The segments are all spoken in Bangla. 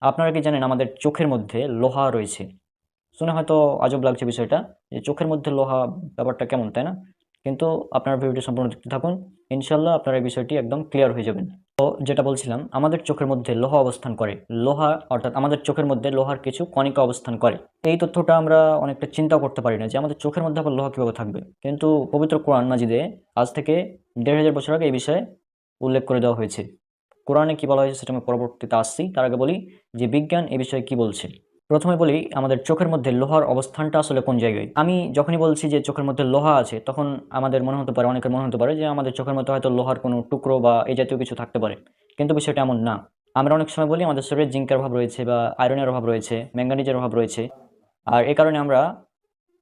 আপনারা কি জানেন আমাদের চোখের মধ্যে লোহা রয়েছে? শুনে হয়তো আজব লাগছে বিষয়টা, যে চোখের মধ্যে লোহা, ব্যাপারটা কেমন, তাই না? কিন্তু আপনারা ভিডিওটি সম্পূর্ণ দেখতে থাকুন, ইনশাল্লাহ আপনারা এই বিষয়টি একদম ক্লিয়ার হয়ে যাবেন। তো যেটা বলছিলাম, আমাদের চোখের মধ্যে লোহা অবস্থান করে। লোহা অর্থাৎ আমাদের চোখের মধ্যে লোহার কিছু কণিকা অবস্থান করে। এই তথ্যটা আমরা অনেকটা চিন্তা করতে পারি না, যে আমাদের চোখের মধ্যে আবার লোহা কিভাবে থাকবে। কিন্তু পবিত্র কোরআন মাজিদে আজ থেকে ১,৫০০ বছর আগে এই বিষয়ে উল্লেখ করে দেওয়া হয়েছে। কোরআনে কি বলা হয়েছে সেটা আমি পরবর্তীতে আসছি, তার আগে বলি যে বিজ্ঞান এ বিষয়ে কি বলছে। প্রথমে বলি আমাদের চোখের মধ্যে লোহার অবস্থানটা আসলে কোন জায়গায়। আমি যখনই বলছি যে চোখের মধ্যে লোহা আছে, তখন আমাদের মনে হতে পারে, অনেকের মনে হতে পারে যে আমাদের চোখের মধ্যে হয়তো লোহার কোনো টুকরো বা এই জাতীয় কিছু থাকতে পারে। কিন্তু বিষয়টা এমন না। আমরা অনেক সময় বলি আমাদের শরীরে জিঙ্কের অভাব রয়েছে, বা আয়রনের অভাব রয়েছে, ম্যাঙ্গানিজের অভাব রয়েছে। আর এ কারণে আমরা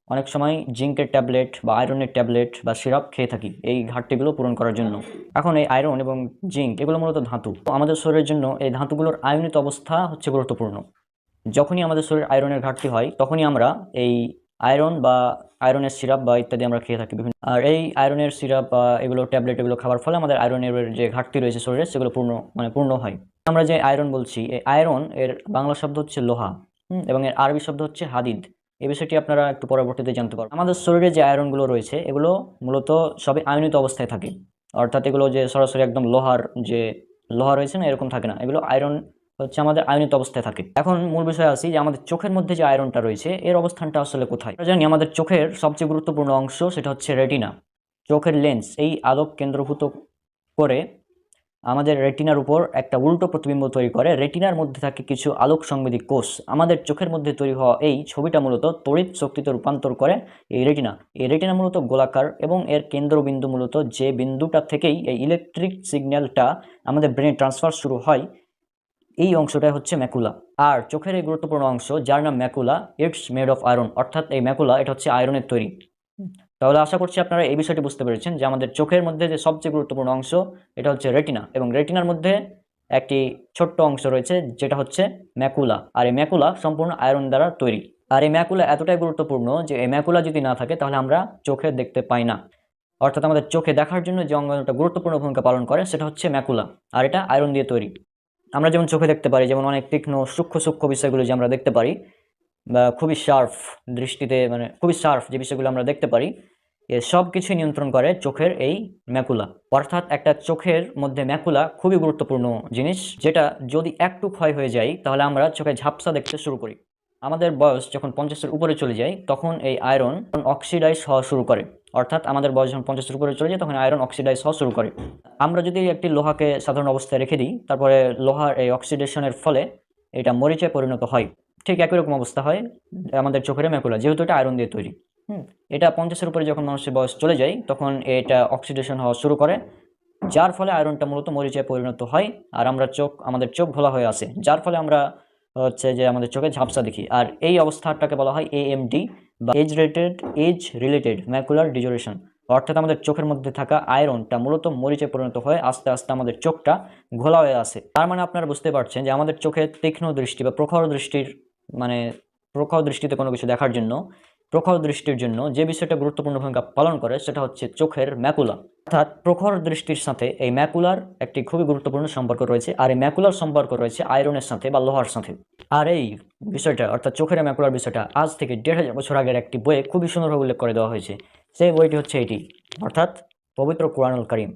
অনেক সময় জিঙ্কের ট্যাবলেট বা আয়রনের ট্যাবলেট বা সিরাপ খেয়ে থাকি এই ঘাটতিগুলো পূরণ করার জন্য। এখন এই আয়রন এবং জিঙ্ক এগুলো মূলত ধাতু। তো আমাদের শরীরের জন্য এই ধাতুগুলোর আয়নিত অবস্থা হচ্ছে গুরুত্বপূর্ণ। যখনই আমাদের শরীরে আয়রনের ঘাটতি হয়, তখনই আমরা এই আয়রন বা আয়রনের সিরাপ বা ইত্যাদি আমরা খেয়ে থাকি বিভিন্ন। আর এই আয়রনের সিরাপ বা এগুলো ট্যাবলেট এগুলো খাওয়ার ফলে আমাদের আয়রনের যে ঘাটতি রয়েছে শরীরে, সেগুলো পূর্ণ হয়। আমরা যে আয়রন বলছি, এই আয়রন এর বাংলা শব্দ হচ্ছে লোহা, এবং এর আরবি শব্দ হচ্ছে হাদিদ। এই বিষয়টি আপনারা একটু পরবর্তীতে জানতে পারবেন। আমাদের শরীরে যে আয়রনগুলো রয়েছে, এগুলো মূলত সবই আয়নিত অবস্থায় থাকে। অর্থাৎ এগুলো যে সরাসরি একদম লোহার যে লোহা রয়েছে না, এরকম থাকে না। এগুলো আয়রন হচ্ছে আমাদের আয়নিত অবস্থায় থাকে। এখন মূল বিষয় আসি যে আমাদের চোখের মধ্যে যে আয়রনটা রয়েছে, এর অবস্থানটা আসলে কোথায়। আমরা জানি আমাদের চোখের সবচেয়ে গুরুত্বপূর্ণ অংশ সেটা হচ্ছে রেটিনা। চোখের লেন্স এই আলোক কেন্দ্রভূত করে আমাদের রেটিনার উপর একটা উল্টো প্রতিবিম্ব তৈরি করে। রেটিনার মধ্যে থাকে কিছু আলোক সংবেদী কোষ। আমাদের চোখের মধ্যে তৈরি হওয়া এই ছবিটা মূলত তড়িৎ শক্তিতে রূপান্তর করে এই রেটিনা। এই রেটিনা মূলত গোলাকার, এবং এর কেন্দ্রবিন্দু মূলত যে বিন্দুটা থেকেই এই ইলেকট্রিক সিগন্যালটা আমাদের ব্রেনে ট্রান্সফার শুরু হয়, এই অংশটাই হচ্ছে ম্যাকুলা। আর চোখের এই গুরুত্বপূর্ণ অংশ যার নাম macula, it's made of iron, অর্থাৎ এই ম্যাকুলা এটা হচ্ছে আয়রনের তৈরি। তাহলে আশা করছি আপনারা এই বিষয়টি বুঝতে পেরেছেন যে আমাদের চোখের মধ্যে যে সবচেয়ে গুরুত্বপূর্ণ অংশ এটা হচ্ছে রেটিনা, এবং রেটিনার মধ্যে একটি ছোট্ট অংশ রয়েছে যেটা হচ্ছে ম্যাকুলা। আর এই ম্যাকুলা সম্পূর্ণ আয়রন দ্বারা তৈরি। আর এই ম্যাকুলা এতটাই গুরুত্বপূর্ণ যে এই ম্যাকুলা যদি না থাকে তাহলে আমরা চোখে দেখতে পাই না। অর্থাৎ আমাদের চোখে দেখার জন্য যে অঙ্গটা গুরুত্বপূর্ণ ভূমিকা পালন করে সেটা হচ্ছে ম্যাকুলা, আর এটা আয়রন দিয়ে তৈরি। আমরা যেমন চোখে দেখতে পারি, যেমন অনেক তীক্ষ্ণ সূক্ষ্ম সূক্ষ্ম বিষয়গুলো যে আমরা দেখতে পারি, বা খুবই শার্প দৃষ্টিতে, মানে খুবই শার্প যে বিষয়গুলো আমরা দেখতে পারি, এ সব কিছুই নিয়ন্ত্রণ করে চোখের এই ম্যাকুলা। অর্থাৎ একটা চোখের মধ্যে ম্যাকুলা খুবই গুরুত্বপূর্ণ জিনিস, যেটা যদি একটু ক্ষয় হয়ে যায় তাহলে আমরা চোখে ঝাপসা দেখতে শুরু করি। আমাদের বয়স যখন 50-এর উপরে চলে যায়, তখন এই আয়রন অক্সিডাইজ হওয়া শুরু করে। অর্থাৎ আমাদের বয়স যখন 50-এর উপরে চলে যায়, তখন আয়রন অক্সিডাইজ হওয়া শুরু করে। আমরা যদি একটি লোহাকে সাধারণ অবস্থায় রেখে দিই, তারপরে লোহার এই অক্সিডেশনের ফলে এটা মরিচে পরিণত হয়। ঠিক একই রকম অবস্থা হয় আমাদের চোখের ম্যাকুলা, যেহেতু এটা আয়রন দিয়ে তৈরি। এটা 50-এর উপরে যখন মানুষের বয়স চলে যায়, তখন এটা অক্সিডেশন হওয়া শুরু করে, যার ফলে আয়রনটা মূলত মরিচায় পরিণত হয়। আর আমাদের চোখ ঘোলা হয়ে আসে, যার ফলে আমরা হচ্ছে যে আমাদের চোখে ঝাপসা দেখি। আর এই অবস্থাটাকে বলা হয় এএমডি, বা এজ রিলেটেড ম্যাকুলার ডিজোরেশন। অর্থাৎ আমাদের চোখের মধ্যে থাকা আয়রনটা মূলত মরিচে পরিণত হয়ে আস্তে আস্তে আমাদের চোখটা ঘোলা হয়ে আসে। তার মানে আপনারা বুঝতে পারছেন যে আমাদের চোখে তীক্ষ্ণ দৃষ্টি বা প্রখর দৃষ্টির, মানে প্রখর দৃষ্টিতে কোনো কিছু দেখার জন্য, প্রখর দৃষ্টির জন্য যে বিষয়টা গুরুত্বপূর্ণ ভূমিকা পালন করে সেটা হচ্ছে চোখের ম্যাকুলা। অর্থাৎ প্রখর দৃষ্টির সাথে এই ম্যাকুলার একটি খুবই গুরুত্বপূর্ণ সম্পর্ক রয়েছে, আর এই ম্যাকুলার সম্পর্ক রয়েছে আয়রনের সাথে বা লোহার সাথে। আর এই বিষয়টা, অর্থাৎ চোখের ম্যাকুলার বিষয়টা, আজ থেকে ১,৫০০ বছর আগের একটি বইয়ে খুবই সুন্দরভাবে উল্লেখ করে দেওয়া হয়েছে। সেই বইটি হচ্ছে এটি, অর্থাৎ পবিত্র কোরআনুল কারীম।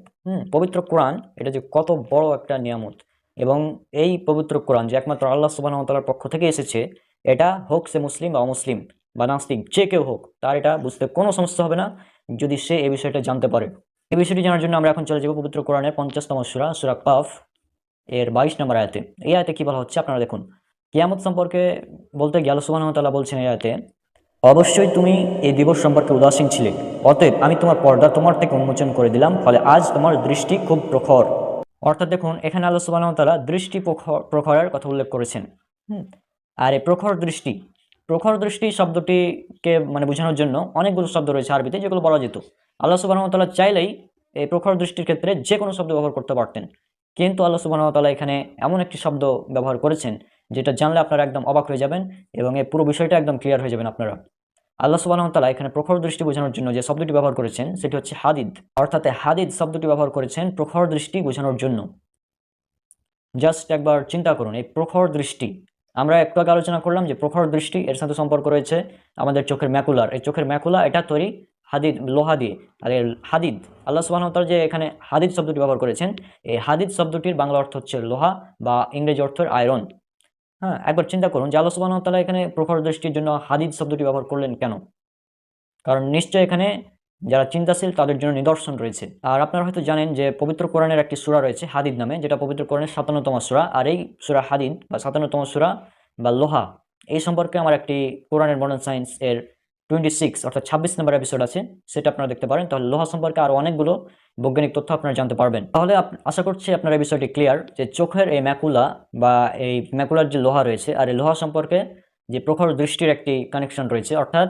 পবিত্র কোরআন এটা যে কত বড় একটা নিয়ামত, এবং এই পবিত্র কোরআন যে একমাত্র আল্লাহ সুবহানাহু ওয়া তাআলার পক্ষ থেকে এসেছে, এটা হোক সে মুসলিম বা অমুসলিম বা নাস্তিক, যে কেউ হোক, তার এটা বুঝতে কোনো সমস্যা হবে না যদি সে এই বিষয়টা জানতে পারে। এই বিষয়টি জানার জন্য আমরা এখন চলে যাব পবিত্র কোরআনের 50তম সূরা, সূরা কাফ এর 22 নম্বর আয়াতে। এই আয়াতে কি বলা হচ্ছে আপনারা দেখুন। কিয়ামত সম্পর্কে বলতে গিয়ে আল্লাহ সুবহানাহু ওয়া তাআলা বলছেন এই আয়াতে, অবশ্যই তুমি এই দিবস সম্পর্কে উদাসীন ছিলে, অতএব আমি তোমার পর্দা তোমার থেকে উন্মোচন করে দিলাম, ফলে আজ তোমার দৃষ্টি খুব প্রখর। অর্থাৎ দেখুন, এখানে আল্লাহ সুবহানাহু ওয়া তাআলা দৃষ্টি প্রখরের কথা উল্লেখ করেছেন। আর এই প্রখর দৃষ্টি শব্দটিকে মানে বোঝানোর জন্য অনেকগুলো শব্দ রয়েছে আরবিতে, যেগুলো বলা যেত। আল্লাহ সুবহানাহু ওয়া তাআলা চাইলেই এই প্রখর দৃষ্টির ক্ষেত্রে যে কোনো শব্দ ব্যবহার করতে পারতেন, কিন্তু আল্লাহ সুবহানাহু ওয়া তাআলা এখানে এমন একটি শব্দ ব্যবহার করেছেন যেটা জানলে আপনারা একদম অবাক হয়ে যাবেন, এবং এই পুরো বিষয়টা একদম ক্লিয়ার হয়ে যাবেন আপনারা। আল্লাহ সুবহানাহু ওয়া তাআলা এখানে প্রখর দৃষ্টি বোঝানোর জন্য যে শব্দটি ব্যবহার করেছেন সেটি হচ্ছে হাদিদ। অর্থাৎ হাদিদ শব্দটি ব্যবহার করেছেন প্রখর দৃষ্টি বোঝানোর জন্য। জাস্ট একবার চিন্তা করুন, এই প্রখর দৃষ্টি, আমরা একটু আগে আলোচনা করলাম যে প্রখর দৃষ্টি এর সাথে সম্পর্ক রয়েছে আমাদের চোখের ম্যাকুলার। এই চোখের ম্যাকুলা এটা তৈরি হাদিদ, লোহা দিয়ে। আর এই হাদিদ, আল্লাহ সুবহানাহু ওয়া তাআলা যে এখানে হাদিদ শব্দটি ব্যবহার করেছেন, এই হাদিদ শব্দটির বাংলা অর্থ হচ্ছে লোহা বা ইংরেজি অর্থ আয়রন। হ্যাঁ, একবার চিন্তা করুন যে আল্লাহ সুবহানাহু ওয়া তাআলা এখানে প্রখর দৃষ্টির জন্য হাদিদ শব্দটি ব্যবহার করলেন কেন? কারণ নিশ্চয় এখানে যারা চিন্তাশীল তাদের জন্য নিদর্শন রয়েছে। আর আপনারা হয়তো জানেন যে পবিত্র কোরআনের একটি সূরা রয়েছে হাদিদ নামে, যেটা পবিত্র কোরআনের 57তম সূরা। আর এই সূরা হাদিদ বা 57তম সূরা বা লোহা, এই সম্পর্কে আমার একটি কোরআনের মডার্ন সায়েন্স এর 26 অর্থাৎ 26 নম্বর এপিসোড আছে, সেটা আপনারা দেখতে পারেন। তাহলে লোহা সম্পর্কে আরো অনেকগুলো বৈজ্ঞানিক তথ্য আপনারা জানতে পারবেন। তাহলে আশা করছি আপনার এই বিষয়টি ক্লিয়ার যে চোখের এই ম্যাকুলা বা এই ম্যাকুলার যে লোহা রয়েছে আর এই লোহা সম্পর্কে যে প্রখর দৃষ্টির একটি কানেকশন রয়েছে, অর্থাৎ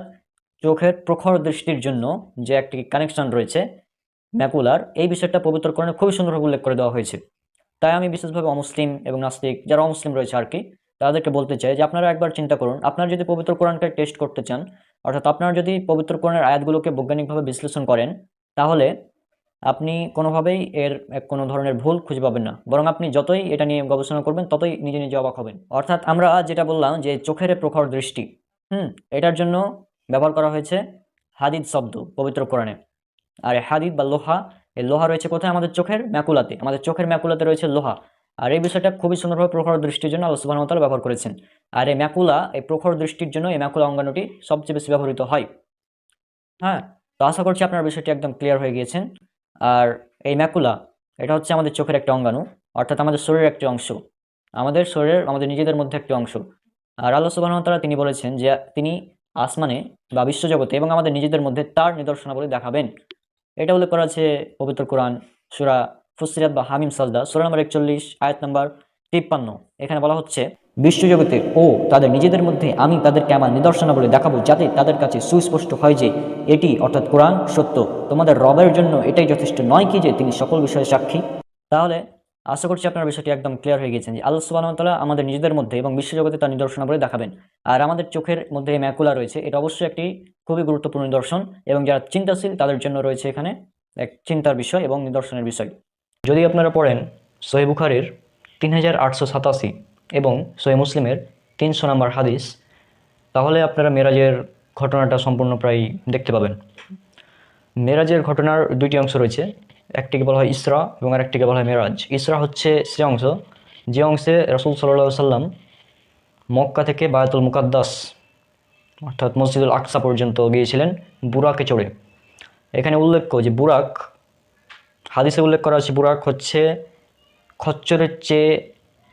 চোখের প্রখর দৃষ্টির জন্য যে একটি কানেকশন রয়েছে ম্যাকুলার, এই বিষয়টা পবিত্র কোরআনে খুবই সুন্দরভাবে উল্লেখ করে দেওয়া হয়েছে। তাই আমি বিশেষভাবে অমুসলিম এবং নাস্তিক যারা অমুসলিম রয়েছে আর কি, তাদেরকে বলতে চাই যে আপনারা একবার চিন্তা করুন, আপনারা যদি পবিত্র কোরআনকে টেস্ট করতে চান, অর্থাৎ আপনারা যদি পবিত্র কোরআনের আয়াতগুলোকে বৈজ্ঞানিকভাবে বিশ্লেষণ করেন, তাহলে আপনি কোনোভাবেই এর কোনো ধরনের ভুল খুঁজে পাবেন না, বরং আপনি যতই এটা নিয়ে গবেষণা করবেন ততই নিজে নিজে অবাক হবেন। অর্থাৎ আমরা যেটা বললাম যে চোখের প্রখর দৃষ্টি, এটার জন্য ব্যবহার করা হয়েছে হাদিদ শব্দ পবিত্র কোরআনে। আর এই হাদিদ বা লোহা, এই লোহা রয়েছে কোথায়? আমাদের চোখের ম্যাকুলাতে। আমাদের চোখের ম্যাকুলাতে রয়েছে লোহা। আর এই বিষয়টা খুবই সুন্দরভাবে প্রখর দৃষ্টির জন্য আল্লাহ সুবহানাহু ওয়া তাআলা ব্যবহার করেছেন। আর এই ম্যাকুলা, এই প্রখর দৃষ্টির জন্য এই ম্যাকুলা অঙ্গাণুটি সবচেয়ে বেশি ব্যবহৃত হয়। হ্যাঁ, তো আশা করছি আপনার বিষয়টি একদম ক্লিয়ার হয়ে গিয়েছেন। আর এই ম্যাকুলা, এটা হচ্ছে আমাদের চোখের একটা অঙ্গাণু, অর্থাৎ আমাদের শরীরের একটি অংশ, আমাদের শরীরের, আমাদের নিজেদের মধ্যে একটি অংশ। আর আল্লাহ সুবহানাহু ওয়া তাআলা তিনি বলেছেন যে তিনি আসমানে বা বিশ্বজগতে এবং আমাদের নিজেদের মধ্যে তার নিদর্শনাবলী দেখাবেন। এটা উল্লেখ করা আছে পবিত্র কোরআন সূরা ফুসসিলাত বা হামিম সাজদা সূরা নম্বর 41 আয়াত নম্বর 53। এখানে বলা হচ্ছে, বিশ্বজগতে ও তাদের নিজেদের মধ্যে আমি তাদেরকে আমার নিদর্শনাবলী দেখাবো, যাতে তাদের কাছে সুস্পষ্ট হয় যে এটি অর্থাৎ কোরআন সত্য। তোমাদের রবের জন্য এটাই যথেষ্ট নয় কি যে তিনি সকল বিষয়ে সাক্ষী? তাহলে আশা করছি আপনার বিষয়টি একদম ক্লিয়ার হয়ে গেছেন যে আল্লাহ সুবহানাহু ওয়া তাআলা আমাদের নিজেদের মধ্যে এবং বিশ্বজগতে তার নিদর্শনাবলী দেখাবেন। আর আমাদের চোখের মধ্যে এই ম্যাকুলা রয়েছে, এটা অবশ্যই একটি খুবই গুরুত্বপূর্ণ নিদর্শন, এবং যারা চিন্তাশীল তাদের জন্য রয়েছে এখানে এক চিন্তার বিষয় এবং নিদর্শনের বিষয়। যদি আপনারা পড়েন সহিহ বুখারীর 3887 এবং সহিহ মুসলিমের 300 নম্বর হাদিস, তাহলে আপনারা মেরাজের ঘটনাটা সম্পূর্ণ প্রায় দেখতে পাবেন। মেরাজের ঘটনার দুইটি অংশ রয়েছে, একটিকে বলা হয় ইসরা এবং আরেকটিকে বলা হয় মেরাজ। ইসরা হচ্ছে সে অংশ যে অংশে রাসূল সাল্লাল্লাহু আলাইহি সাল্লাম মক্কা থেকে বায়তুল মুকাদ্দাস অর্থাৎ মসজিদুল আকসা পর্যন্ত গিয়েছিলেন বুরাকে চড়ে। এখানে উল্লেখ্য যে বুরাক, হাদিসে উল্লেখ করা আছে বুরাক হচ্ছে খচ্চরের চেয়ে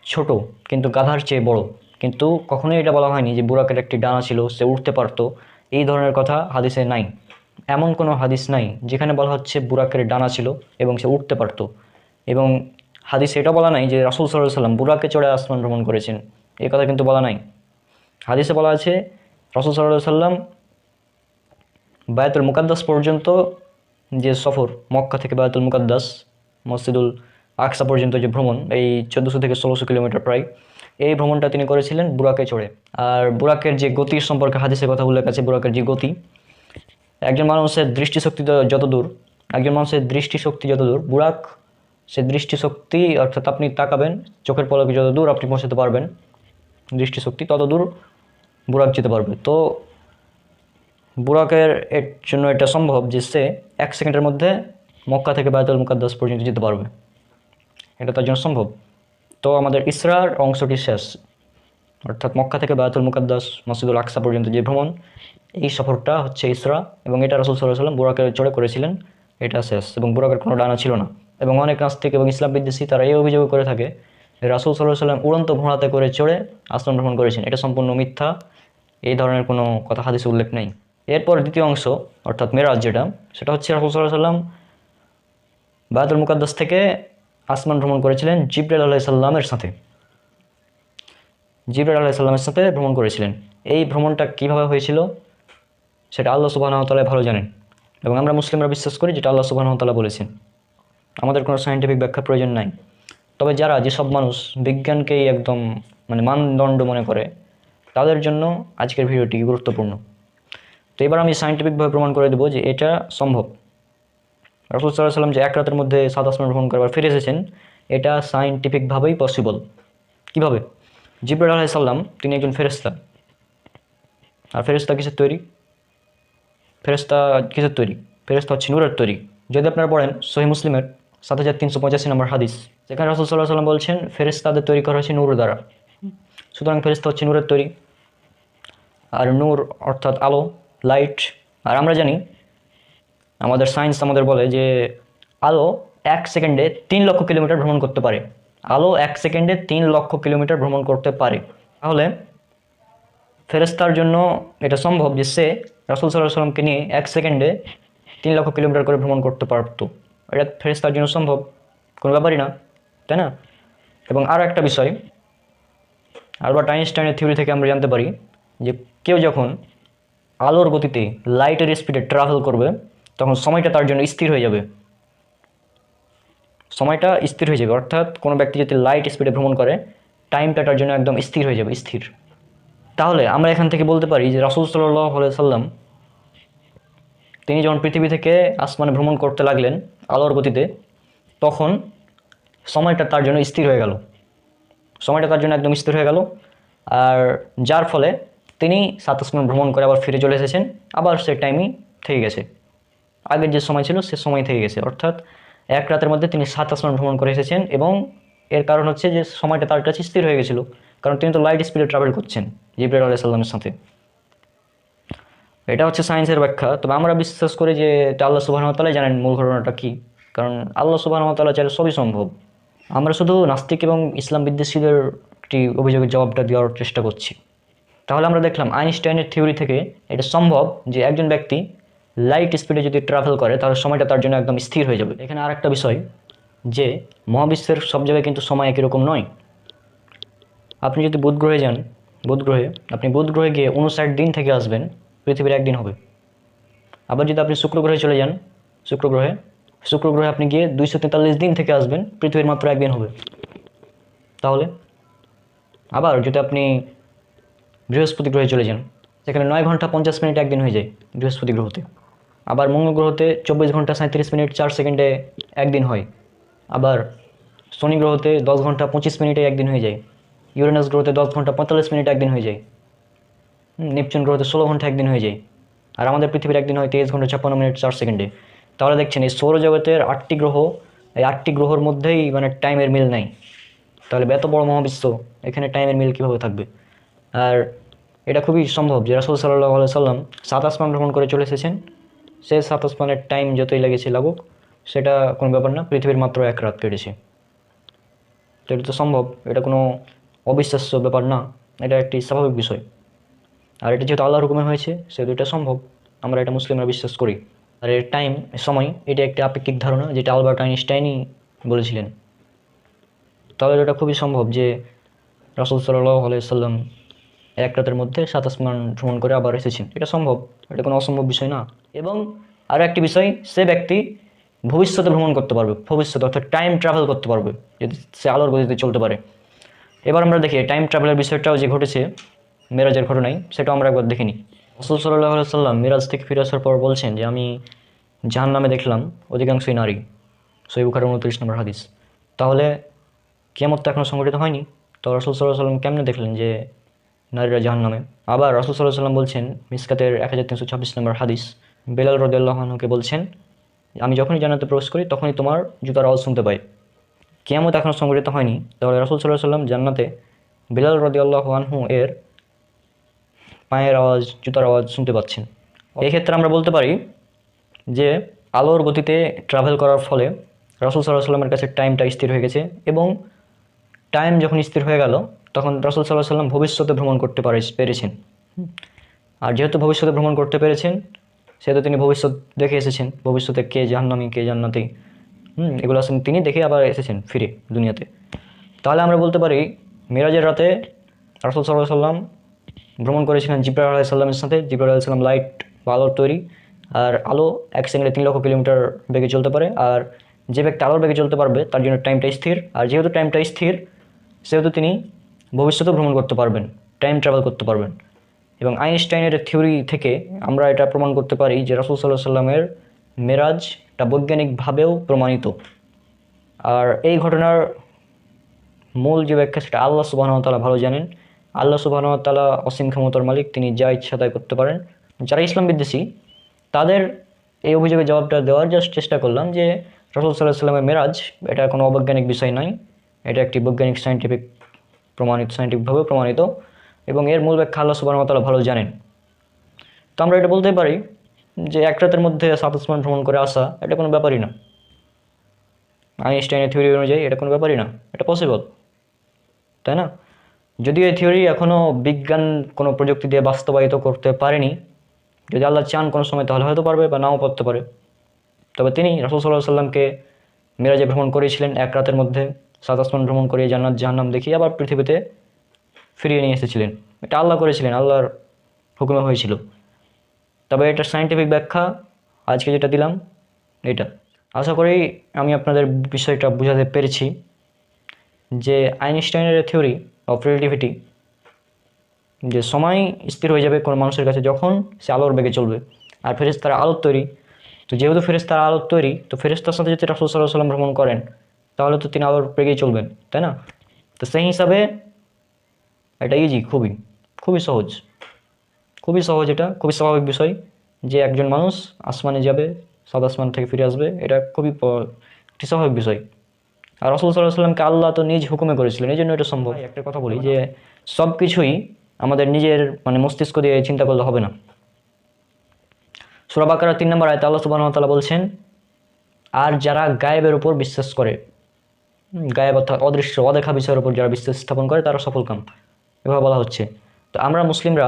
ছোট কিন্তু গাধার চেয়ে বড়, কিন্তু কখনোই এটা বলা হয়নি যে বুরাকের একটি ডানা ছিল, সে উঠতে পারতো। এই ধরনের কথা হাদিসে নাই। এমন কোনো হাদিস নাই যেখানে বলা হচ্ছে বুরাকের ডানা ছিল এবং সে উঠতে পারতো। এবং হাদিসে এটা বলা নাই যে রাসূল সাল্লাল্লাহু আলাইহি সাল্লাম বুরাকে চড়ে আসমান ভ্রমণ করেছেন, এই কথা কিন্তু বলা নাই। হাদিসে বলা আছে রাসূল সাল্লাল্লাহু আলাইহি সাল্লাম বায়তুল মুকাদ্দাস পর্যন্ত যে সফর, মক্কা থেকে বায়তুল মুকাদ্দাস মসজিদুল আকসা পর্যন্ত যে ভ্রমণ, এই 1400 থেকে 1600 কিলোমিটার প্রায়, এই ভ্রমণটা তিনি করেছিলেন বুরাকে চড়ে। আর বুরাকের যে গতির সম্পর্কে হাদিসে কথা উল্লেখ আছে, বুরাকের যে গতি, একজন মানুষের দৃষ্টিশক্তি যতদূর, বুরাক সে দৃষ্টিশক্তি, অর্থাৎ আপনি তাকাবেন চোখের পলকে যতদূর আপনি পৌঁছাতে পারবেন দৃষ্টিশক্তি, ততদূর বুরাক যেতে পারবে। তো বুরাকের এর জন্য এটা সম্ভব যে সে 1 সেকেন্ডের মধ্যে মক্কা থেকে বায়তুল মুকাদ্দাস পর্যন্ত যেতে পারবে, এটা তার জন্য সম্ভব। তো আমাদের ইসরার অংশটি শেষ, অর্থাৎ মক্কা থেকে বায়তুল মুকাদ্দাস মসজিদুল আকসা পর্যন্ত যে ভ্রমণ, এই সফরটা হচ্ছে ইসরা, এবং এটা রাসূল সাল্লাল্লাহু আলাইহি সাল্লাম বুরাকে চড়ে করেছিলেন, এটা শেষ। এবং বুরাকের কোনো ডানা ছিল না। এবং অনেক নাস্তিক এবং ইসলাম বিদ্বেষী তারা এই অভিযোগ করে থাকে রাসূল সাল্লাল্লাহু আলাইহি সাল্লাম উড়ন্ত ঘোড়াতে করে চড়ে আসমান ভ্রমণ করেছেন, এটা সম্পূর্ণ মিথ্যা। এই ধরনের কোনো কথা হাদিসে উল্লেখ নেই। এরপর দ্বিতীয় অংশ অর্থাৎ মেরাজ, সেটা হচ্ছে রাসূল সাল্লাল্লাহু আলাইহি সাল্লাম বায়তুল মুকাদ্দাস থেকে আসমান ভ্রমণ করেছিলেন জিবরাইল আলাইহিস সালামের সাথে, ভ্রমণ করেছিলেন। এই ভ্রমণটা কিভাবে হয়েছিল সেটা আল্লাহ সুবহানাহু ওয়া তাআলা ভালো জানেন, এবং আমরা মুসলিমরা বিশ্বাস করি যেটা আল্লাহ সুবহানাহু ওয়া তাআলা বলেছেন। আমাদের কোনো সায়েন্টিফিক ব্যাখ্যার প্রয়োজন নাই। তবে যেসব মানুষ বিজ্ঞানকেই একদম মানদণ্ড মনে করে, তাদের জন্য আজকের ভিডিওটি গুরুত্বপূর্ণ। তো এবার আমি সায়েন্টিফিকভাবে প্রমাণ করে দেবো যে এটা সম্ভব। রাসূল সাল্লাল্লাহু আলাইহি সাল্লাম যে 1 রাতের মধ্যে 7 আসমান ভ্রমণ করবার ফিরে এসেছেন, এটা সায়েন্টিফিকভাবেই পসিবল। কিভাবে? জিবরাইল আলাইহিস সালাম তিনি একজন ফেরেশতা। আর ফেরেশতা কিসের তৈরি? ফেরেশতা কিসের তৈরি? ফেরেশতা হচ্ছে নূরের তৈরি। যদি আপনারা পড়েন সহিহ মুসলিমের 7385 নম্বর হাদিস, যেখানে রাসূল সাল্লাল্লাহু আলাইহি ওয়াসাল্লাম বলছেন ফেরেশতাদের তৈরি করা হয়েছে নূর দ্বারা। সুতরাং ফেরেশতা হচ্ছে নূরের তৈরি। আর নূর অর্থাৎ আলো, লাইট। আর আমরা জানি, আমাদের সায়েন্স আমাদের বলে যে আলো 1 সেকেন্ডে 3 লক্ষ কিলোমিটার ভ্রমণ করতে পারে। আলো 1 সেকেন্ডে 3 লক্ষ কিলোমিটার ভ্রমণ করতে পারে। তাহলে ফেরেশতার জন্য এটা সম্ভব যে সে রাসূল সাল্লাল্লাহু আলাইহি ওয়াসাল্লামকে নিয়ে 1 সেকেন্ডে 3 লক্ষ কিলোমিটার করে ভ্রমণ করতে পারত। এটা ফেরেশতার জন্য সম্ভব, কোনো ব্যাপারই না, তাই না? এবং আরও একটা বিষয়, আলবার্ট আইনস্টাইনের থিওরি থেকে আমরা জানতে পারি যে কেউ যখন আলোর গতিতে লাইটের স্পিডে ট্রাভেল করবে তখন সময়টা তার জন্য স্থির হয়ে যাবে। সময়টা স্থির হয়ে যাবে, অর্থাৎ কোনো ব্যক্তি যদি লাইট স্পিডে ভ্রমণ করে টাইমটা তার জন্য একদম স্থির হয়ে যাবে, স্থির। তাহলে আমরা এখান থেকে বলতে পারি যে রাসূল সাল্লাল্লাহু আলাইহি সাল্লাম তিনি যখন পৃথিবী থেকে আসমানে ভ্রমণ করতে লাগলেন আলোর গতিতে, তখন সময়টা তার জন্য স্থির হয়ে গেল, সময়টা তার জন্য একদম স্থির হয়ে গেল। আর যার ফলে তিনি 7 আসমান ভ্রমণ করে আবার ফিরে চলে এসেছেন, আবার সে টাইমই থেকে গেছে, আগের যে সময় ছিল সে সময় থেকে গেছে। অর্থাৎ এক রাতের মধ্যে তিনি 7 আসমান ভ্রমণ করে এসেছেন, এবং এর কারণ হচ্ছে যে সময়টা তার কাছে স্থির হয়ে গেছিল, কারণ তিনি তো লাইট স্পিডে ট্রাভেল করছেন জিবরাইল আলাইহিস সালামের সাথে। এটা হচ্ছে সায়েন্সের ব্যাখ্যা। তবে আমরা বিশ্বাস করি যে এটা আল্লাহ সুবহানাহু ওয়া তাআলাই জানেন মূল ঘটনাটা কী, কারণ আল্লাহ সুবহানাহু ওয়া তাআলা চাইলে সবই সম্ভব। আমরা শুধু নাস্তিক এবং ইসলাম বিদ্বেষীদের একটি অভিযোগের জবাবটা দেওয়ার চেষ্টা করছি। তাহলে আমরা দেখলাম আইনস্টাইনের থিওরি থেকে এটা সম্ভব যে একজন ব্যক্তি লাইট স্পিডে যদি ট্রাভেল করে তাহলে সময়টা তার জন্য একদম স্থির হয়ে যাবে। এখানে আর একটা বিষয় যে মহাবিশ্বের সব জায়গায় কিন্তু সময় একই রকম নয়। আপনি যদি বুধ গ্রহে যান, আপনি বুধ গ্রহে গিয়ে 59 দিন থেকে আসবেন, পৃথিবীর একদিন হবে। আবার যদি আপনি শুক্র গ্রহে চলে যান, শুক্র গ্রহে আপনি গিয়ে 243 দিন থেকে আসবেন, পৃথিবীর মাত্র একদিন হবে। তাহলে আবার যদি আপনি বৃহস্পতি গ্রহে চলে যান, সেখানে 9 ঘন্টা 50 মিনিট একদিন হয়ে যায় বৃহস্পতি গ্রহতে। আবার মঙ্গল গ্রহতে 24 ঘন্টা 37 মিনিট 4 সেকেন্ডে একদিন হয়। আবার শনি গ্রহতে 10 ঘন্টা 25 মিনিটে একদিন হয়ে যায়। ইউরেনাস গ্রহতে 10 ঘন্টা 45 মিনিট একদিন হয়ে যায়। নেপচুন গ্রহতে 16 ঘন্টা একদিন হয়ে যায়। আর আমাদের পৃথিবীর একদিন হয় 23 ঘন্টা 56 মিনিট 4 সেকেন্ডে। তাহলে দেখছেন এই সৌরজগতের 8টি গ্রহ, এই 8টি গ্রহর মধ্যেই মানে টাইমের মিল নাই। তাহলে এত বড় মহাবিশ্ব, এখানে টাইমের মিল কীভাবে থাকবে? আর এটা খুবই সম্ভব যে রাসূল সাল্লাল্লাহু আলাইহি সাল্লাম 7 আসমান ভ্রমণ করে চলে এসেছেন। সে 7 আসমানের টাইম যতই লেগেছে লাগুক, সেটা কোনো ব্যাপার না, পৃথিবীর মাত্র 1 রাত কেটেছে। তো এটা তো সম্ভব, এটা কোনো অবিশ্বাস্য ব্যাপার না, এটা একটি স্বাভাবিক বিষয়। আর এটা যেহেতু আল্লাহর হুকুমে হয়েছে সেহেতু এটা সম্ভব, আমরা এটা মুসলিমরা বিশ্বাস করি। আর এর টাইম, সময়, এটা একটি আপেক্ষিক ধারণা যেটা আলবার্ট আইনস্টাইনই বলেছিলেন। তাহলে এটা খুবই সম্ভব যে রাসূল সাল্লাল্লাহু আলাইহি সাল্লাম 1 রাতের মধ্যে 7 আসমান ভ্রমণ করে আবার এসেছেন, এটা সম্ভব, এটা কোনো অসম্ভব বিষয় না। এবং আরও একটি বিষয়, সে ব্যক্তি ভবিষ্যতে ভ্রমণ করতে পারবে, ভবিষ্যতে অর্থাৎ টাইম ট্রাভেল করতে পারবে যদি সে আলোর গতিতে চলতে পারে। এবার আমরা দেখি টাইম ট্রাভেলের বিষয়টাও যে ঘটেছে মেরাজের ঘটনায়, সেটাও আমরা একবার দেখে নিই। রাসূল সাল্লাল্লাহু আলাইহি সাল্লাম মিরাজ থেকে ফিরে আসার পর বলছেন যে আমি জাহান্নামে দেখলাম অধিকাংশই নারী, সহিহ বুখারী 29 নম্বর হাদিস। তাহলে কিয়ামত তো এখনও সংঘটিত হয়নি, তো রাসূল সাল্লাল্লাহু আলাইহি সাল্লাম কেমনে দেখলেন যে নারীরা জাহান্নামে? আবার রাসূল সাল্লাল্লাহু আলাইহি সাল্লাম বলছেন মিসকাতের 1326 নম্বর হাদিস, বেলাল রাদিয়াল্লাহু আনহুকে বলছেন আমি যখনই জান্নাতে প্রবেশ করি তখনই তোমার জুতার আওয়াজ শুনতে পাই। কিয়ামত এখনও সংঘটিত হয়নি, তাহলে রাসূল সাল্লাল্লাহু আলাইহি সাল্লাম জান্নাতে বেলাল রাদিয়াল্লাহু আনহু এর পায়ের আওয়াজ, জুতার আওয়াজ শুনতে পাচ্ছেন। এক্ষেত্রে আমরা বলতে পারি যে আলোর গতিতে ট্রাভেল করার ফলে রাসূল সাল্লাল্লাহু আলাইহি সাল্লামের কাছে টাইমটা স্থির হয়ে গেছে, এবং টাইম যখন স্থির হয়ে গেল তখন রাসূল সাল্লাল্লাহু আলাইহি সাল্লাম ভবিষ্যতে ভ্রমণ করতে পেরেছেন। আর যেহেতু ভবিষ্যতে ভ্রমণ করতে পেরেছেন সেহেতু তিনি ভবিষ্যৎ দেখে এসেছেন, ভবিষ্যতে কে জাহান্নামী কে জান্নাতি, এগুলো আসলে তিনি দেখে আবার এসেছেন ফিরে দুনিয়াতে। তাহলে আমরা বলতে পারি মিরাজের রাতে রাসূল সাল্লাল্লাহু আলাইহি সাল্লাম ভ্রমণ করেছিলেন জিবরাইল আলাইহিস সালামের সাথে। জিবরাইল আলাইহিস সালাম লাইট বা আলোর তৈরি, আর আলো 1 সেকেন্ডে 3 লক্ষ কিলোমিটার বেগে চলতে পারে। আর যে ব্যক্তি আলোর বেগে চলতে পারবে তার জন্য টাইমটা স্থির, আর যেহেতু টাইমটা স্থির সেহেতু তিনি ভবিষ্যতে ভ্রমণ করতে পারবেন, টাইম ট্রাভেল করতে পারবেন। এবং আইনস্টাইনের থিওরি থেকে আমরা এটা প্রমাণ করতে পারি যে রাসূল সাল্লাল্লাহু আলাইহি সাল্লামের মেরাজটা বৈজ্ঞানিকভাবেও প্রমাণিত। আর এই ঘটনার মূল যে ব্যাখ্যা সেটা আল্লাহ সুবহানাহু ওয়া তাআলা ভালো জানেন। আল্লাহ সুবহানাহু ওয়া তাআলা অসীম ক্ষমতার মালিক, তিনি যা ইচ্ছা তাই করতে পারেন। যারা ইসলাম বিদ্বেষী তাদের এই অভিযোগের জবাবটা দেওয়ার জাস্ট চেষ্টা করলাম যে রাসূল সাল্লাল্লাহু আলাইহি ওয়াসাল্লামের মেরাজ এটা কোনো অবৈজ্ঞানিক বিষয় নয়, এটা একটি বৈজ্ঞানিক সায়েন্টিফিকভাবে প্রমাণিত এবং এর মূল ব্যাখ্যা আল্লাহ সুবহানাহু ওয়া তাআলা ভালো জানেন। তো আমরা এটা বলতে পারি যে এক রাতের মধ্যে 7 আসমান ভ্রমণ করে আসা এটা কোনো ব্যাপারই না। আইনস্টাইনের থিওরি অনুযায়ী এটা কোনো ব্যাপারই না, এটা পসিবল, তাই না? যদিও এই থিওরি এখনও বিজ্ঞান কোনো প্রযুক্তি দিয়ে বাস্তবায়িত করতে পারেনি। যদি আল্লাহ চান কোনো সময় তাহলে হয়তো পারবে বা নাও পারতে পারে। তবে তিনি রাসূল সাল্লাল্লাহু আলাইহি ওয়াসাল্লামকে মেরাজে ভ্রমণ করিয়েছিলেন এক রাতের মধ্যে, 7 আসমান ভ্রমণ করিয়ে জান্নাত জাহান্নাম দেখিয়ে আবার পৃথিবীতে ফিরিয়ে নিয়ে এসেছিলেন। এটা আল্লাহ করেছিলেন, আল্লাহর হুকুমে হয়েছিল। তবে এটা সায়েন্টিফিক ব্যাখ্যা আজকে যেটা দিলাম এটা। আশা করি আমি আপনাদের বিষয়টা বোঝাতে পেরেছি যে আইনস্টাইনের থিওরি অফ রিলেটিভিটি, যে সময় স্থির হয়ে যাবে কোনো মানুষের কাছে যখন সে আলোর বেগে চলবে। আর ফেরেশতারা আলোর তৈরি, তো যেহেতু ফেরেশতারা আলোর তৈরি, তো ফেরেশতার সাথে যদি রাসূল সাল্লাল্লাহু আলাইহি ওয়াসাল্লাম ভ্রমণ করেন তাহলে তো তিনি আলোর বেগেই চলবেন, তাই না? তো সেই হিসাবে এটা ইজি, খুবই সহজ, এটা খুবই স্বাভাবিক বিষয় যে একজন মানুষ আসমানে যাবে, 7 আসমান থেকে ফিরে আসবে, এটা খুবই একটি স্বাভাবিক বিষয়। আর রাসূল সাল্লাল্লাহু আলাইহি ওয়াসাল্লামকে আল্লাহ তো নিজ হুকুমে করেছিলেন, এই জন্য এটা সম্ভব। একটা কথা বলি যে সব কিছুই আমাদের নিজের মস্তিষ্ক দিয়ে চিন্তা করলে হবে না। সূরা বাকারা 3 নম্বর আয়াতে আল্লাহ সুবহানাহু ওয়া তাআলা বলছেন, আর যারা গায়েবের উপর বিশ্বাস করে, গায়েব অর্থাৎ অদৃশ্য অদেখা বিষয়ের উপর যারা বিশ্বাস স্থাপন করে তারা সফলকাম, এভাবে বলা হচ্ছে। তো আমরা মুসলিমরা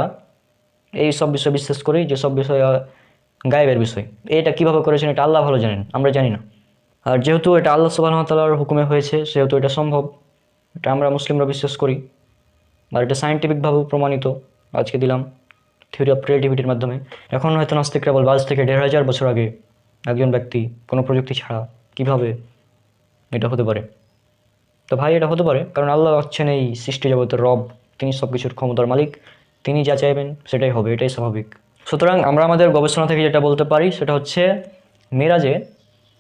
এই সব বিষয় বিশ্বাস করি, যে সব বিষয় গায়েবের বিষয়। এটা কিভাবে করেছেন এটা আল্লাহ ভালো জানেন, আমরা জানি না। আর যেহেতু এটা আল্লাহ সুবহানাহু ওয়া তাআলার হুকুমে হয়েছে সেহেতু এটা সম্ভব, এটা আমরা মুসলিমরা বিশ্বাস করি। আর এটা সায়েন্টিফিকভাবেও প্রমাণিত, আজকে দিলাম থিওরি অফ রিলেটিভিটির মাধ্যমে। এখন হয়তো নাস্তিকরা বলবে আজ থেকে 1500 বছর আগে একজন ব্যক্তি কোনো প্রযুক্তি ছাড়া কিভাবে এটা হতে পারে। তো ভাই এটা হতে পারে কারণ আল্লাহ হচ্ছেন এই সৃষ্টি জগতের রব, তিনি সব কিছুর ক্ষমতার মালিক, তিনি যা চাইবেন সেটাই হবে, এটাই স্বাভাবিক। সুতরাং আমরা আমাদের গবেষণা থেকে যেটা বলতে পারি সেটা হচ্ছে মেরাজে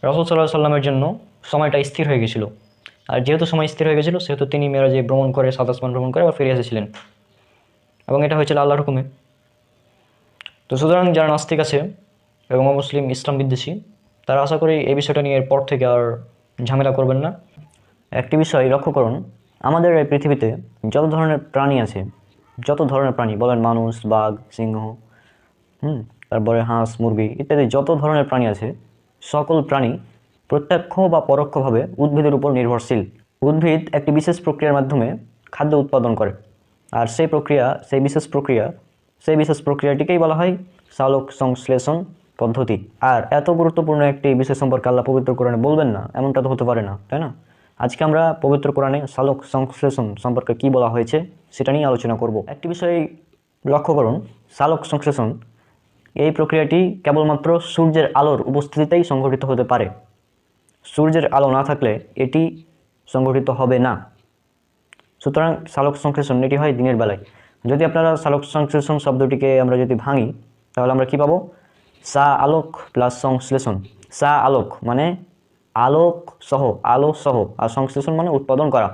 রাসূল সাল্লাল্লাহু আলাইহি ওয়াসাল্লামের জন্য সময়টা স্থির হয়ে গেছিলো। আর যেহেতু সময় স্থির হয়ে গেছিলো সেহেতু তিনি মেরাজে ভ্রমণ করে 7 আসমান ভ্রমণ করে আবার ফিরে এসেছিলেন এবং এটা হয়েছিল আল্লাহর হুকুমে। তো সুতরাং যারা নাস্তিক আছে এবং অমুসলিম ইসলাম বিদ্বেষী তারা আশা করি এই বিষয়টা নিয়ে এরপর থেকে আর ঝামেলা করবেন না। একটি বিষয় লক্ষ্য করুন, আমাদের এই পৃথিবীতে যত ধরনের প্রাণী আছে, যত ধরনের প্রাণী বলেন, মানুষ, বাঘ, সিংহ, তারপরে হাঁস, মুরগি ইত্যাদি যত ধরনের প্রাণী আছে, সকল প্রাণী প্রত্যক্ষ বা পরোক্ষভাবে উদ্ভিদের উপর নির্ভরশীল। উদ্ভিদ একটি বিশেষ প্রক্রিয়ার মাধ্যমে খাদ্য উৎপাদন করে, আর সেই বিশেষ প্রক্রিয়াটিকেই বলা হয় সালোক সংশ্লেষণ পদ্ধতি। আর এত গুরুত্বপূর্ণ একটি বিষয় সম্পর্কে আল্লাহ পবিত্র কোরআনে বলবেন না এমনটা তো হতে পারে না, তাই না? আজকে আমরা পবিত্র কোরআনে সালোক সংশ্লেষণ সম্পর্কে কি বলা হয়েছে সেটা নিয়ে আলোচনা করব। একটি বিষয় লক্ষ্য করুন, সালোক সংশ্লেষণ এই প্রক্রিয়াটি কেবলমাত্র সূর্যের আলোর উপস্থিতিতেই সংঘটিত হতে পারে। সূর্যের আলো না থাকলে এটি সংঘটিত হবে না। সুতরাং সালোক সংশ্লেষণ এটি হয় দিনের বেলায়। যদি আপনারা সালোক সংশ্লেষণ শব্দটিকে আমরা যদি ভাঙি তাহলে আমরা কি পাবো? সা আলোক প্লাস সংশ্লেষণ। সা আলোক মানে আলো সহ, আর সংশ্লেষণ মানে উৎপাদন করা।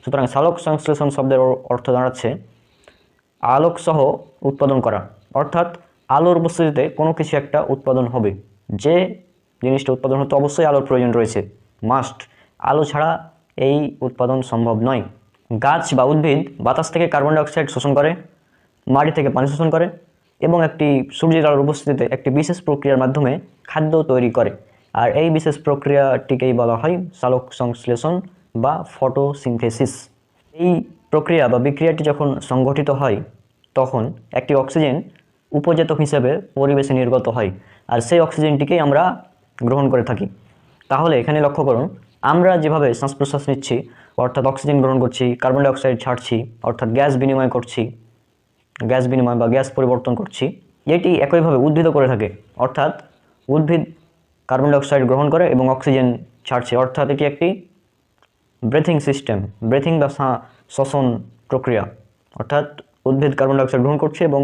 সুতরাং সালোক সংশ্লেষণ শব্দের অর্থ দাঁড়াচ্ছে আলোক সহ উৎপাদন করা, অর্থাৎ আলোর উপস্থিতিতে কোনো কিছু একটা উৎপাদন হবে। যে জিনিসটা উৎপাদন হতে অবশ্যই আলোর প্রয়োজন রয়েছে, মাস্ট। আলো ছাড়া এই উৎপাদন সম্ভব নয়। গাছ বা উদ্ভিদ বাতাস থেকে কার্বন ডাইঅক্সাইড শোষণ করে, মাটি থেকে পানি শোষণ করে এবং একটি সূর্যের আলোর উপস্থিতিতে একটি বিশেষ প্রক্রিয়ার মাধ্যমে খাদ্য তৈরি করে। আর এই বিশেষ প্রক্রিয়াটিকেই বলা হয় সালোক সংশ্লেষণ বা ফটোসিনথেসিস। এই প্রক্রিয়া বা বিক্রিয়াটি যখন সংঘটিত হয় তখন একটি অক্সিজেন উপজাতক হিসেবে পরিবেশে নির্গত হয়, আর সেই অক্সিজেনটিকেই আমরা গ্রহণ করে থাকি। তাহলে এখানে লক্ষ্য করুন, আমরা যেভাবে শ্বাস প্রশ্বাস নিচ্ছি অর্থাৎ অক্সিজেন গ্রহণ করছি, কার্বন ডাইঅক্সাইড ছাড়ছি অর্থাৎ গ্যাস বিনিময় বা গ্যাস পরিবর্তন করছি, এটি একইভাবে উদ্ভিদও করে থাকে। অর্থাৎ উদ্ভিদ কার্বন ডাইঅক্সাইড গ্রহণ করে এবং অক্সিজেন ছাড়ছে, অর্থাৎ এটি একটি ব্রেথিং বা শ্বসন প্রক্রিয়া। অর্থাৎ উদ্ভিদ কার্বন ডাইঅক্সাইড গ্রহণ করছে এবং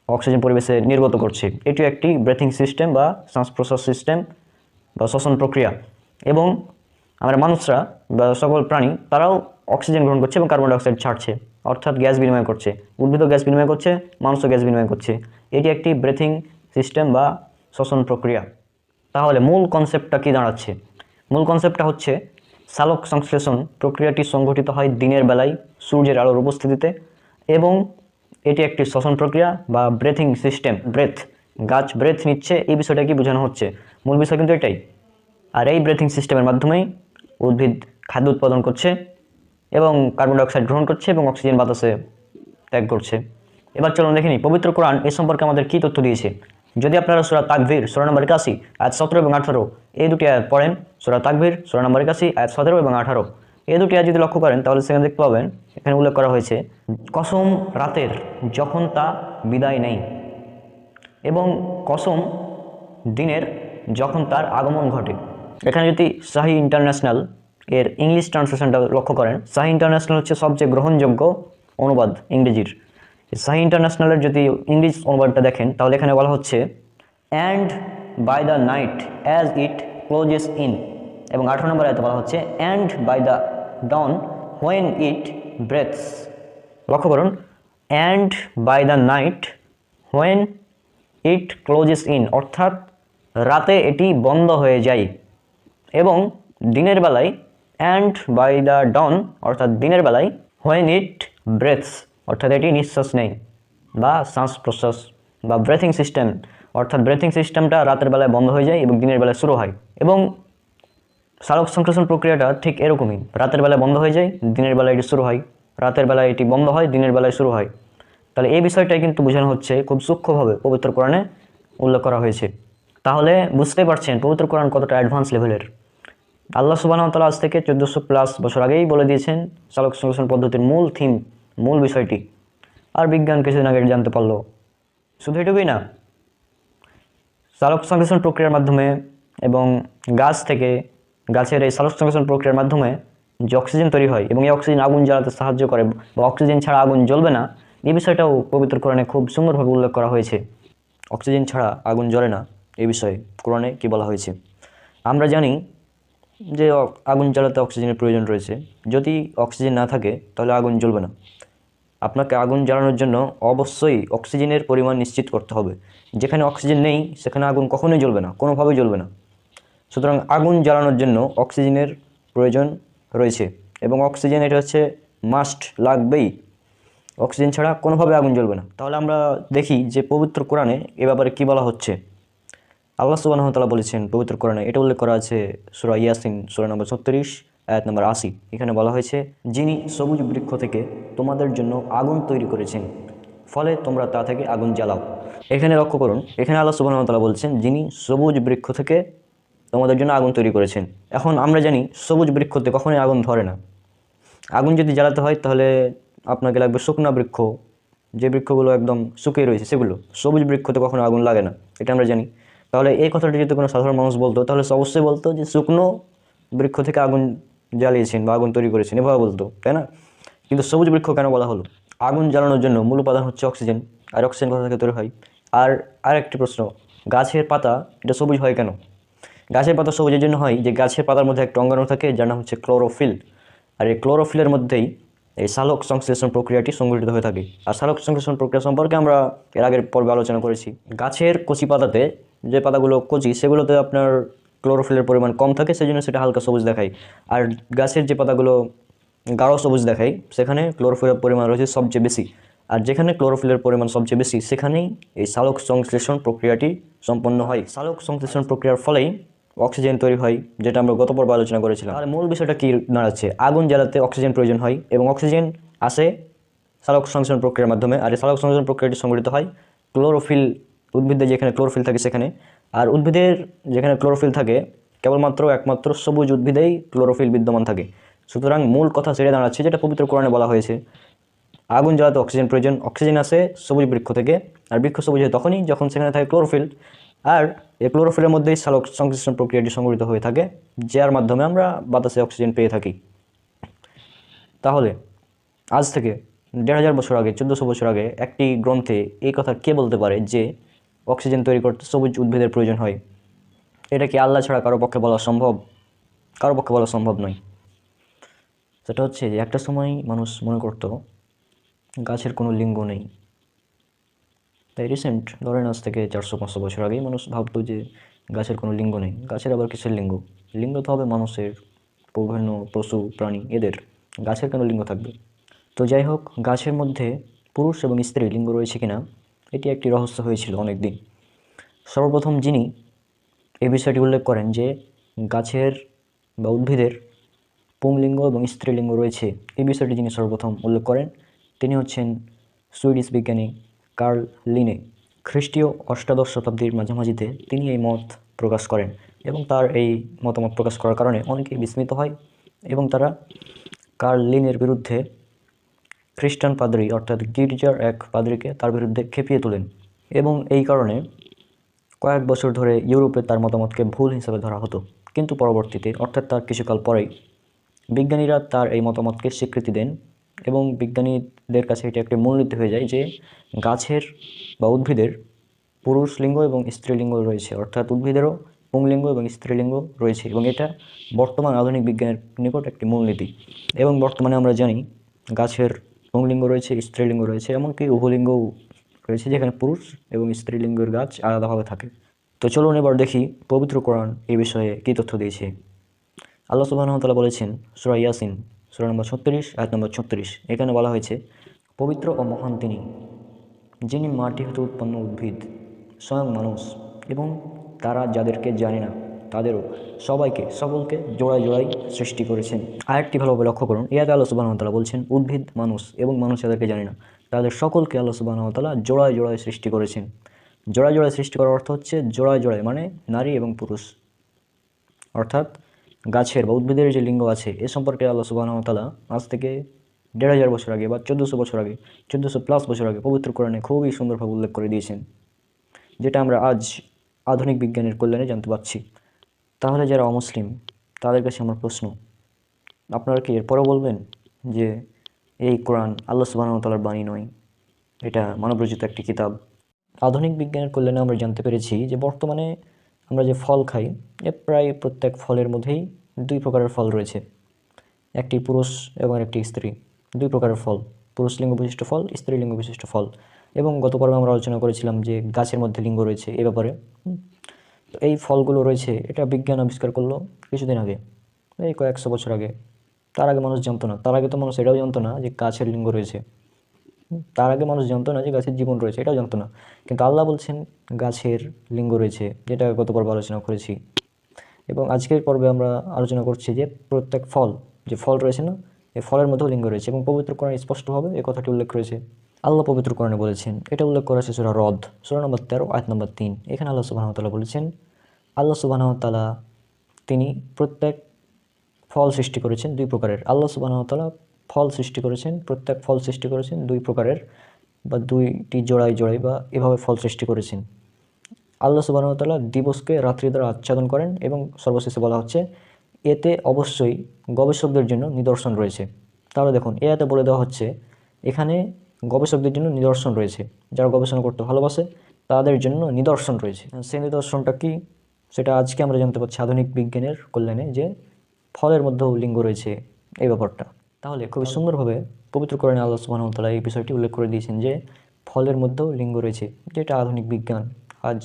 অক্সিজেন পরিবেশে নির্গত করছে, এটি একটি ব্রেথিং সিস্টেম বা শ্বাস প্রশ্বাস সিস্টেম বা শ্বসন প্রক্রিয়া। এবং আমরা মানুষরা বা সকল প্রাণী তারাও অক্সিজেন গ্রহণ করছে এবং কার্বন ডাইঅক্সাইড ছাড়ছে, অর্থাৎ গ্যাস বিনিময় করছে। উদ্ভিদও গ্যাস বিনিময় করছে, মানুষও গ্যাস বিনিময় করছে। এটি একটি ব্রেথিং সিস্টেম বা শ্বসন প্রক্রিয়া। তাহলে মূল কনসেপ্টটা কী দাঁড়াচ্ছে? মূল কনসেপ্টটা হচ্ছে সালোক সংশ্লেষণ প্রক্রিয়াটি সংঘটিত হয় দিনের বেলায় সূর্যের আলোর উপস্থিতিতে, এবং এটি একটি শ্বসন প্রক্রিয়া বা ব্রেথিং সিস্টেম। ব্রেথ, গাছ ব্রেথ নিচ্ছে, এই বিষয়টা কি বোঝানো হচ্ছে? মূল বিষয় কিন্তু এটাই। আর এই ব্রেথিং সিস্টেমের মাধ্যমেই উদ্ভিদ খাদ্য উৎপাদন করছে এবং কার্বন ডাইঅক্সাইড গ্রহণ করছে এবং অক্সিজেন বাতাসে ত্যাগ করছে। এবার চলুন দেখে নিই পবিত্র কোরআন এ সম্পর্কে আমাদের কী তথ্য দিয়েছে। যদি আপনারা সূরা তাকভীর সূরা নম্বর 81 আয়াত 17 এবং 18 এই দুটি আয়াত পড়েন, সূরা তাকভীর সূরা নম্বর 81 আয়াত 17 এবং 18 এই দুটি আয়াত যদি লক্ষ্য করেন তাহলে সেখানে দেখতে পাবেন এখানে উল্লেখ করা হয়েছে, কসম রাতের যখন তা বিদায় নেই এবং কসম দিনের যখন তার আগমন ঘটে। এখানে যদি শাহী ইন্টারন্যাশনাল এর ইংলিশ ট্রান্সলেশনটা লক্ষ্য করেন, শাহী ইন্টারন্যাশনাল হচ্ছে সবচেয়ে গ্রহণযোগ্য অনুবাদ ইংরেজির। শাহী ইন্টারন্যাশনালের যদি ইংলিশ অনুবাদটা দেখেন তাহলে এখানে বলা হচ্ছে and by the night as it closes in, এবং 18 নম্বর আয়াতে বলা হচ্ছে and by the dawn when it breathes. লক্ষ্য করুন, and by the night when it closes in, অর্থাৎ রাতে এটি বন্ধ হয়ে যায়, এবং দিনের বেলায় অ্যান্ড বাই দ্য ডন, অর্থাৎ দিনের বেলায় হোয়েন ইট ব্রেথস, অর্থাৎ এটি নিঃশ্বাস নেই বা শ্বাস প্রশ্বাস বা ব্রেথিং সিস্টেম, অর্থাৎ ব্রেথিং সিস্টেমটা রাতের বেলায় বন্ধ হয়ে যায় এবং দিনের বেলায় শুরু হয়। এবং সালোক সংশ্লেষণ প্রক্রিয়াটা ঠিক এরকমই, রাতের বেলায় বন্ধ হয়ে যায়, দিনের বেলায় এটি শুরু হয়, রাতের বেলায় এটি বন্ধ হয়, দিনের বেলায় শুরু হয়। তাহলে এই বিষয়টাই কিন্তু বোঝানো হচ্ছে, খুব সূক্ষ্মভাবে পবিত্র কোরআনে উল্লেখ করা হয়েছে। তাহলে বুঝতে পারছেন পবিত্র কোরআন কতটা অ্যাডভান্স লেভেলের। আল্লাহ সুবহানাহু ওয়া তাআলা আজ থেকে 1400+ বছর আগেই বলে দিয়েছেন সালোক সংশ্লেষণ পদ্ধতির মূল থিম, মূল বিষয়টি। আর বিজ্ঞান কিছুদিন আগে জানতে পারলো। শুধু এটুকুই না, সালোক সংশ্লেষণ প্রক্রিয়ার মাধ্যমে এবং গাছ থেকে, গাছের এই সালোক সংশ্লেষণ প্রক্রিয়ার মাধ্যমে যে অক্সিজেন তৈরি হয় এবং এই অক্সিজেন আগুন জ্বালাতে সাহায্য করে বা অক্সিজেন ছাড়া আগুন জ্বলবে না, এই বিষয়টাও পবিত্র কোরআনে খুব সুন্দরভাবে উল্লেখ করা হয়েছে। অক্সিজেন ছাড়া আগুন জ্বলে না, এই বিষয়ে কোরআনে কী বলা হয়েছে। আমরা জানি যে আগুন জ্বালাতে অক্সিজেনের প্রয়োজন রয়েছে, যদি অক্সিজেন না থাকে তাহলে আগুন জ্বলবে না। আপনাকে আগুন জ্বালানোর জন্য অবশ্যই অক্সিজেনের পরিমাণ নিশ্চিত করতে হবে। যেখানে অক্সিজেন নেই সেখানে আগুন কখনোই জ্বলবে না, কোনোভাবেই জ্বলবে না। সুতরাং আগুন জ্বালানোর জন্য অক্সিজেনের প্রয়োজন রয়েছে এবং অক্সিজেন এটা হচ্ছে মাস্ট, লাগবেই। অক্সিজেন ছাড়া কোনোভাবে আগুন জ্বলবে না। তাহলে আমরা দেখি যে পবিত্র কোরআনে এ ব্যাপারে কী বলা হচ্ছে। আল্লাহ সুবহানাহু ওয়া তাআলা বলেছেন পবিত্র কোরআনে, এটা উল্লেখ করা আছে সূরা ইয়াসিন সূরা নম্বর 36 আয়াত নম্বর 80। এখানে বলা হয়েছে, যিনি সবুজ বৃক্ষ থেকে তোমাদের জন্য আগুন তৈরি করেছেন, ফলে তোমরা তা থেকে আগুন জ্বালাও। এখানে লক্ষ্য করুন, এখানে আল্লাহ সুবহানাহু ওয়া তাআলা বলছেন যিনি সবুজ বৃক্ষ থেকে তোমাদের জন্য আগুন তৈরি করেছেন। এখন আমরা জানি সবুজ বৃক্ষতে কখনোই আগুন ধরে না। আগুন যদি জ্বালাতে হয় তাহলে আপনাকে লাগবে শুকনা বৃক্ষ, যে বৃক্ষগুলো একদম শুকিয়ে রয়েছে সেগুলো। সবুজ বৃক্ষতে কখনো আগুন লাগে না, এটা আমরা জানি। তাহলে এই কথাটি যদি কোনো সাধারণ মানুষ বলতো তাহলে সে অবশ্যই বলতো যে শুকনো বৃক্ষ থেকে আগুন জ্বালিয়েছেন বা আগুন তৈরি করেছেন, এভাবে বলতো, তাই না? কিন্তু সবুজ বৃক্ষ কেন বলা হলো? আগুন জ্বালানোর জন্য মূল উপাদান হচ্ছে অক্সিজেন, আর অক্সিজেন কোথা থেকে তৈরি হয়? আর আরেকটি প্রশ্ন, গাছের পাতা এটা সবুজ হয় কেন? গাছের পাতা সবুজের জন্য হয় যে গাছের পাতার মধ্যে একটা অঙ্গাণু থাকে যার নাম হচ্ছে ক্লোরোফিল, আর এই ক্লোরোফিলের মধ্যেই এই সালোক সংশ্লেষণ প্রক্রিয়াটি সংঘটিত হয়ে থাকে। আর সালোক সংশ্লেষণ প্রক্রিয়া সম্পর্কে আমরা এর আগের পর্বে আলোচনা করেছি। গাছের কচি পাতাতে, যে পাতাগুলো কচি সেগুলোতে আপনার ক্লোরোফিলের পরিমাণ কম থাকে, সেজন্য সেটা হালকা সবুজ দেখায়। আর গাছের যে পাতাগুলো গাঢ় সবুজ দেখায় সেখানে ক্লোরোফিলের পরিমাণ রয়েছে সবচেয়ে বেশি। আর যেখানে ক্লোরোফিলের পরিমাণ সবচেয়ে বেশি সেখানেই এই সালোক সংশ্লেষণ প্রক্রিয়াটি সম্পন্ন হয়। সালোক সংশ্লেষণ প্রক্রিয়ার ফলেই অক্সিজেন তৈরি হয়, যেটা আমরা গত পর্বে আলোচনা করেছিলাম। আর মূল বিষয়টা কি দাঁড়াচ্ছে, আগুন জ্বালাতে অক্সিজেন প্রয়োজন হয় এবং অক্সিজেন আসে সালোক সংশ্লেষণ প্রক্রিয়ার মাধ্যমে। আর এই সালোক সংশ্লেষণ প্রক্রিয়াটি সংঘটিত হয় ক্লোরোফিল, উদ্ভিদের যেখানে ক্লোরোফিল থাকে সেখানে। আর উদ্ভিদের যেখানে ক্লোরোফিল থাকে কেবলমাত্র একমাত্র সবুজ উদ্ভিদেই ক্লোরোফিল বিদ্যমান থাকে। সুতরাং মূল কথা সেটা দাঁড়াচ্ছে যেটা পবিত্র কোরআনে বলা হয়েছে, আগুন জ্বালাতে অক্সিজেন প্রয়োজন, অক্সিজেন আসে সবুজ বৃক্ষ থেকে, আর বৃক্ষ সবুজ হয় তখনই যখন সেখানে থাকে ক্লোরোফিল। আর এই ক্লোরোফিলের মধ্যেই সালোক সংশ্লেষণ প্রক্রিয়াটি সংঘটিত হয়ে থাকে, যার মাধ্যমে আমরা বাতাসে অক্সিজেন পেয়ে থাকি। তাহলে আজ থেকে 1500 বছর আগে, 1400 বছর আগে একটি গ্রন্থে এই কথা কে বলতে পারে যে অক্সিজেন তৈরি করতে সবুজ উদ্ভিদের প্রয়োজন হয়? এটা কি আল্লাহ ছাড়া কারো পক্ষে বলা সম্ভব? কারো পক্ষে বলা সম্ভব নয়। সেটা হচ্ছে যে একটা সময় মানুষ মনে করতো গাছের কোনো লিঙ্গ নেই। তাই রিসেন্ট ধরেন আজ থেকে 400-500 বছর আগেই মানুষ ভাবতো যে গাছের কোনো লিঙ্গ নেই। গাছের আবার কিসের লিঙ্গ? লিঙ্গ তো হবে মানুষের, বিভিন্ন পশু প্রাণী এদের। গাছের কেন লিঙ্গ থাকবে? তো যাই হোক, গাছের মধ্যে পুরুষ এবং স্ত্রী লিঙ্গ রয়েছে কিনা এটি একটি রহস্য হয়েছিল অনেক দিন। সর্বপ্রথম যিনি এই বিষয়টি উল্লেখ করেন যে গাছের বা উদ্ভিদের পুংলিঙ্গ এবং স্ত্রীলিঙ্গ রয়েছে, এই বিষয়টি যিনি সর্বপ্রথম উল্লেখ করেন তিনি হচ্ছেন সুইডিশ বিজ্ঞানী কার্ল লিনে। খ্রিস্টীয় অষ্টাদশ শতাব্দীর মাঝামাঝিতে তিনি এই মত প্রকাশ করেন এবং তার এই মতামত প্রকাশ করার কারণে অনেকেই বিস্মিত হয় এবং তারা কার্ল লিনের বিরুদ্ধে খ্রিস্টান পাদ্রী অর্থাৎ গির্জার এক পাদ্রীকে তার বিরুদ্ধে খেপিয়ে তোলেন এবং এই কারণে কয়েক বছর ধরে ইউরোপে তার মতামতকে ভুল হিসেবে ধরা হতো। কিন্তু পরবর্তীতে অর্থাৎ তার কিছুকাল পরেই বিজ্ঞানীরা তার এই মতামতকে স্বীকৃতি দেন এবং বিজ্ঞানীদের কাছে এটি একটি মূলনীতি হয়ে যায় যে গাছের বা উদ্ভিদের পুরুষ লিঙ্গ এবং স্ত্রীলিঙ্গ রয়েছে, অর্থাৎ উদ্ভিদেরও পুংলিঙ্গ এবং স্ত্রীলিঙ্গ রয়েছে এবং এটা বর্তমান আধুনিক বিজ্ঞানের নিকট একটি মূলনীতি। এবং বর্তমানে আমরা জানি গাছের পুংলিঙ্গ রয়েছে, স্ত্রীলিঙ্গ রয়েছে, এমনকি উভলিঙ্গও রয়েছে যেখানে পুরুষ এবং স্ত্রীলিঙ্গের গাছ আলাদাভাবে থাকে। তো চলুন এবার দেখি পবিত্র কোরআন এই বিষয়ে কী তথ্য দিয়েছে। আল্লাহ সুবহানাহু ওয়া তাআলা বলেছেন সূরা ইয়াসিন সূরা নম্বর 36 আয়াত নম্বর 36, এখানে বলা হয়েছে পবিত্র ও মহান তিনি, যিনি মাটি হতে উৎপন্ন উদ্ভিদ, স্বয়ং মানুষ এবং তারা যাদেরকে জানে না তাদেরও সবাইকে সকলকে জোড়ায় জোড়ায় সৃষ্টি করেছেন। আরেকটি ভালোভাবে লক্ষ্য করুন, ইয়াতে আল্লাহ সুবহানাহু ওয়া তাআলা বলছেন উদ্ভিদ মানুষ এবং মানুষ যাদেরকে জানে না তাদের সকলকে আল্লাহ সুবহানাহু ওয়া তাআলা জোড়ায় জোড়ায় সৃষ্টি করেছেন। জোড়ায় জোড়ায় সৃষ্টি করার অর্থ হচ্ছে জোড়ায় জোড়ায় মানে নারী এবং পুরুষ, অর্থাৎ গাছের বা উদ্ভিদের যে লিঙ্গ আছে এ সম্পর্কে আল্লাহ সুবহানাহু ওয়া তাআলা আজ থেকে 1500 বছর আগে বা 1400 বছর আগে, 1400+ বছর আগে পবিত্র কোরআনে খুবই সুন্দরভাবে উল্লেখ করে দিয়েছেন, যেটা আমরা আজ আধুনিক বিজ্ঞানের কল্যাণে জানতে পারছি। তাহলে যারা অমুসলিম তাদের কাছে আমার প্রশ্ন, আপনারা কি এরপরেও বলবেন যে এই কোরআন আল্লাহ সুবহানাহু ওয়া তাআলার বাণী নয়, এটা মানবরচিত একটি কিতাব? আধুনিক বিজ্ঞানের কল্যাণে আমরা জানতে পেরেছি যে বর্তমানে আমরা যে ফল খাই প্রায় প্রত্যেক ফলের মধ্যেই 2 প্রকারের ফল রয়েছে, একটি পুরুষ এবং একটি স্ত্রী, 2 প্রকারের ফল, পুরুষ লিঙ্গ বিশিষ্ট ফল, স্ত্রী লিঙ্গ বিশিষ্ট ফল। এবং গত পর্বে আমরা আলোচনা করেছিলাম যে গাছের মধ্যে লিঙ্গ রয়েছে এ ব্যাপারে। তো এই ফলগুলো রয়েছে এটা বিজ্ঞান আবিষ্কার করলো কিছুদিন আগে, এই কয়েকশো বছর আগে। তার আগে মানুষ জানতো না, তার আগে তো মানুষ এটাও জানতো না যে গাছের লিঙ্গ রয়েছে, তার আগে মানুষ জানতো না যে গাছের জীবন রয়েছে, এটাও জানতো না। কিন্তু আল্লাহ বলছেন গাছের লিঙ্গ রয়েছে, যেটা গত পর্বে আলোচনা করেছি। এবং আজকের পর্বে আমরা আলোচনা করছি যে প্রত্যেক ফল, যে ফল রয়েছে না, এই ফলের মধ্যেও লিঙ্গ রয়েছে এবং পবিত্র কোরআনে স্পষ্টভাবে এই কথাটি উল্লেখ করেছে। আল্লাহ পবিত্র কোরআনে বলেছেন, এটা উল্লেখ করা হয়েছে সূরা রদ সূরা নম্বর 13 আয়াত নম্বর 3। এখানে আল্লাহ সুবহানাহু ওয়া তাআলা বলেছেন, আল্লাহ সুবহানাহু ওয়া তাআলা তিনি প্রত্যেক ফল সৃষ্টি করেছেন 2 প্রকারের। আল্লাহ সুবহানাহু ওয়া তাআলা ফল সৃষ্টি করেছেন, প্রত্যেক ফল সৃষ্টি করেছেন 2 প্রকারের বা 2টি জোড়ায় জোড়ায় বা এভাবে ফল সৃষ্টি করেছেন। আল্লাহ সুবহানাহু ওয়া তাআলা দিবসকে রাত্রি দ্বারা আচ্ছাদন করেন এবং সর্বশেষে বলা হচ্ছে এতে অবশ্যই গবেষকদের জন্য নিদর্শন রয়েছে। তাহলে দেখুন এতে বলে দেওয়া হচ্ছে এখানে গবেষকদের জন্য নিদর্শন রয়েছে, যারা গবেষণা করতে ভালোবাসে তাদের জন্য নিদর্শন রয়েছে। সেই নিদর্শনটা কি সেটা আজকে আমরা জানতে পারছি আধুনিক বিজ্ঞানের কল্যাণে, যে ফলের মধ্যেও লিঙ্গ রয়েছে এই ব্যাপারটা। তাহলে খুবই সুন্দরভাবে পবিত্র কোরআনে আল্লাহ সুবহানাহু ওয়া তাআলা এই বিষয়টি উল্লেখ করে দিয়েছেন যে ফলের মধ্যেও লিঙ্গ রয়েছে, যেটা আধুনিক বিজ্ঞান আজ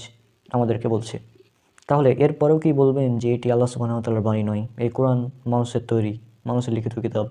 আমাদেরকে বলছে। তাহলে এরপরেও কি বলবেন যে এটি আল্লাহ সুবহানাহু ওয়া তাআলার বাণী নয়, এই কোরআন মানুষের তৈরি, মানুষের লিখিত কিতাব?